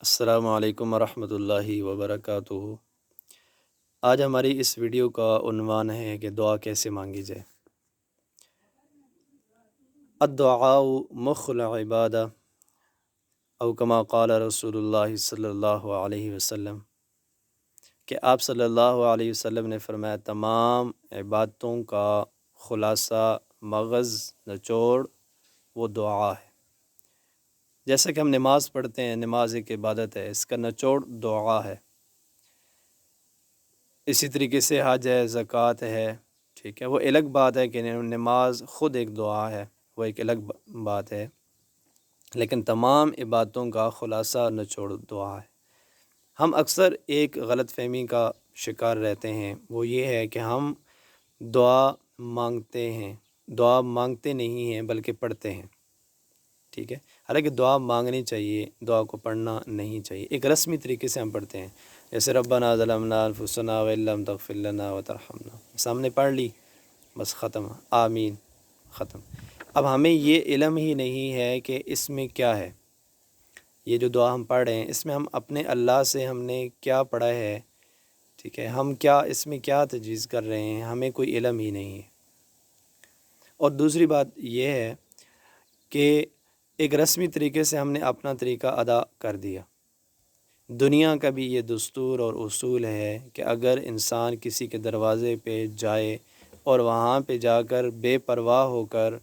السلام علیکم ورحمۃ اللہ وبرکاتہ۔ آج ہماری اس ویڈیو کا عنوان ہے کہ دعا کیسے مانگی جائے۔ الدعاء مخ العبادہ او کما قال رسول اللہ صلی اللہ علیہ وسلم، کہ آپ صلی اللہ علیہ وسلم نے فرمایا تمام عبادتوں کا خلاصہ، مغز، نچوڑ وہ دعا ہے۔ جیسا کہ ہم نماز پڑھتے ہیں، نماز ایک عبادت ہے، اس کا نچوڑ دعا ہے۔ اسی طریقے سے حج ہے، زکوٰۃ ہے، ٹھیک ہے، وہ الگ بات ہے کہ نماز خود ایک دعا ہے، وہ ایک الگ بات ہے، لیکن تمام عبادتوں کا خلاصہ نچوڑ دعا ہے۔ ہم اکثر ایک غلط فہمی کا شکار رہتے ہیں، وہ یہ ہے کہ ہم دعا مانگتے ہیں، دعا مانگتے نہیں ہیں بلکہ پڑھتے ہیں، ٹھیک ہے۔ حالانکہ دعا مانگنی چاہیے، دعا کو پڑھنا نہیں چاہیے۔ ایک رسمی طریقے سے ہم پڑھتے ہیں، جیسے ربنا ظلمنا انفسنا وان لم تغفر لنا وترحمنا، سامنے پڑھ لی، بس ختم، آمین، ختم۔ اب ہمیں یہ علم ہی نہیں ہے کہ اس میں کیا ہے، یہ جو دعا ہم پڑھ رہے ہیں اس میں ہم اپنے اللہ سے ہم نے کیا پڑھا ہے، ٹھیک ہے، ہم کیا اس میں کیا تجویز کر رہے ہیں، ہمیں کوئی علم ہی نہیں ہے۔ اور دوسری بات یہ ہے کہ ایک رسمی طریقے سے ہم نے اپنا طریقہ ادا کر دیا۔ دنیا کا بھی یہ دستور اور اصول ہے کہ اگر انسان کسی کے دروازے پہ جائے اور وہاں پہ جا کر بے پرواہ ہو کر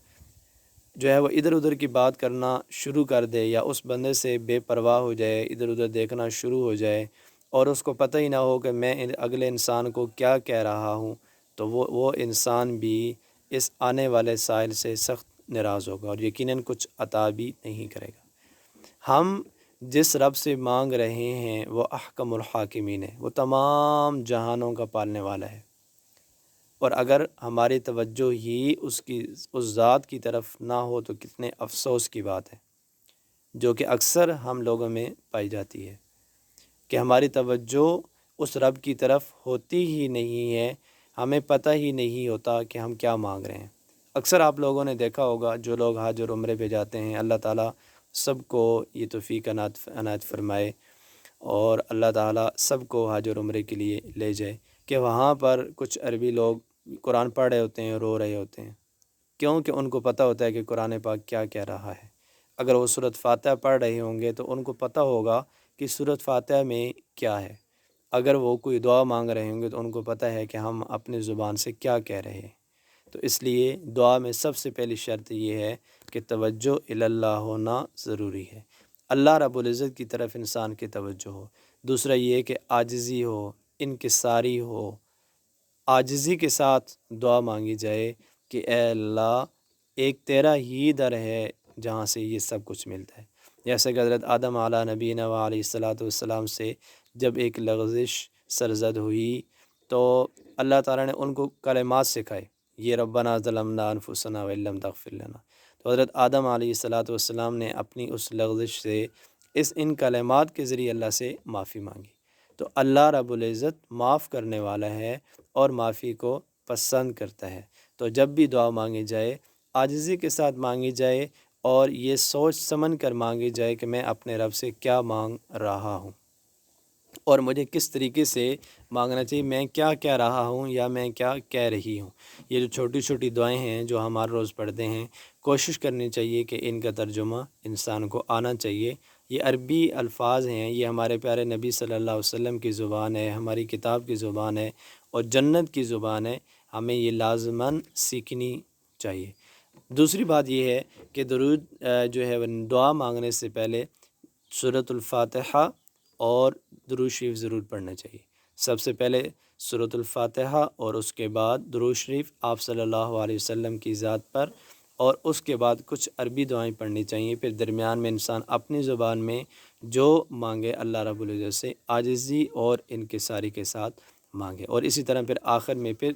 جو ہے وہ ادھر ادھر کی بات کرنا شروع کر دے، یا اس بندے سے بے پرواہ ہو جائے، ادھر ادھر دیکھنا شروع ہو جائے، اور اس کو پتہ ہی نہ ہو کہ میں اگلے انسان کو کیا کہہ رہا ہوں، تو وہ انسان بھی اس آنے والے سائل سے سخت ناراض ہوگا اور یقیناً کچھ عطا بھی نہیں کرے گا۔ ہم جس رب سے مانگ رہے ہیں وہ احکم الحاکمین ہے، وہ تمام جہانوں کا پالنے والا ہے، اور اگر ہماری توجہ ہی اس ذات کی طرف نہ ہو تو کتنے افسوس کی بات ہے، جو کہ اکثر ہم لوگوں میں پائی جاتی ہے، کہ ہماری توجہ اس رب کی طرف ہوتی ہی نہیں ہے، ہمیں پتہ ہی نہیں ہوتا کہ ہم کیا مانگ رہے ہیں۔ اکثر آپ لوگوں نے دیکھا ہوگا، جو لوگ حج اور عمرے پہ جاتے ہیں، اللہ تعالیٰ سب کو یہ توفیق عنایت فرمائے، اور اللہ تعالیٰ سب کو حج اور عمرے کے لیے لے جائے، کہ وہاں پر کچھ عربی لوگ قرآن پڑھ رہے ہوتے ہیں، رو رہے ہوتے ہیں، کیونکہ ان کو پتہ ہوتا ہے کہ قرآن پاک کیا کہہ رہا ہے۔ اگر وہ سورۃ فاتحہ پڑھ رہے ہوں گے تو ان کو پتہ ہوگا کہ سورۃ فاتحہ میں کیا ہے۔ اگر وہ کوئی دعا مانگ رہے ہوں گے تو ان کو پتہ ہے کہ ہم اپنی زبان سے کیا کہہ رہے ہیں۔ تو اس لیے دعا میں سب سے پہلی شرط یہ ہے کہ توجہ اللہ ہونا ضروری ہے، اللہ رب العزت کی طرف انسان کی توجہ ہو۔ دوسرا یہ کہ عاجزی ہو، انکساری ہو، عاجزی کے ساتھ دعا مانگی جائے کہ اے اللہ، ایک تیرا ہی در ہے جہاں سے یہ سب کچھ ملتا ہے۔ جیسے کہ حضرت آدم علیہ نبینا علیہ الصلاۃ والسلام سے جب ایک لغزش سرزد ہوئی تو اللہ تعالیٰ نے ان کو کلمات سکھائے، یہ ربنا ظلمنا انفسنا وان لم تغفر لنا، تو حضرت آدم علیہ الصلاۃ والسلام نے اپنی اس لغزش سے ان کلمات کے ذریعے اللہ سے معافی مانگی۔ تو اللہ رب العزت معاف کرنے والا ہے اور معافی کو پسند کرتا ہے۔ تو جب بھی دعا مانگی جائے عاجزی کے ساتھ مانگی جائے، اور یہ سوچ سمجھ کر مانگی جائے کہ میں اپنے رب سے کیا مانگ رہا ہوں اور مجھے کس طریقے سے مانگنا چاہیے، میں کیا کہہ رہا ہوں یا میں کیا کہہ رہی ہوں۔ یہ جو چھوٹی چھوٹی دعائیں ہیں جو ہم ہر روز پڑھتے ہیں، کوشش کرنی چاہیے کہ ان کا ترجمہ انسان کو آنا چاہیے۔ یہ عربی الفاظ ہیں، یہ ہمارے پیارے نبی صلی اللہ علیہ وسلم کی زبان ہے، ہماری کتاب کی زبان ہے اور جنت کی زبان ہے، ہمیں یہ لازماً سیکھنی چاہیے۔ دوسری بات یہ ہے کہ درود جو ہے دعا مانگنے سے پہلے سورۃ الفاتحہ اور درود شریف ضرور پڑھنا چاہیے۔ سب سے پہلے سورۃ الفاتحہ اور اس کے بعد درود شریف آپ صلی اللہ علیہ وسلم کی ذات پر، اور اس کے بعد کچھ عربی دعائیں پڑھنی چاہیے۔ پھر درمیان میں انسان اپنی زبان میں جو مانگے اللہ رب العزت سے عاجزی اور انکساری کے ساتھ مانگے، اور اسی طرح پھر آخر میں پھر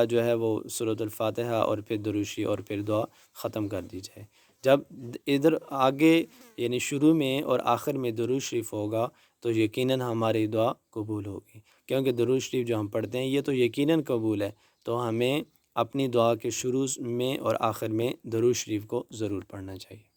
جو ہے وہ سورۃ الفاتحہ اور پھر درود شریف اور پھر دعا ختم کر دی جائے۔ جب ادھر آگے یعنی شروع میں اور آخر میں درود شریف ہوگا تو یقیناً ہماری دعا قبول ہوگی، کیونکہ درود شریف جو ہم پڑھتے ہیں یہ تو یقیناً قبول ہے، تو ہمیں اپنی دعا کے شروع میں اور آخر میں درود شریف کو ضرور پڑھنا چاہیے۔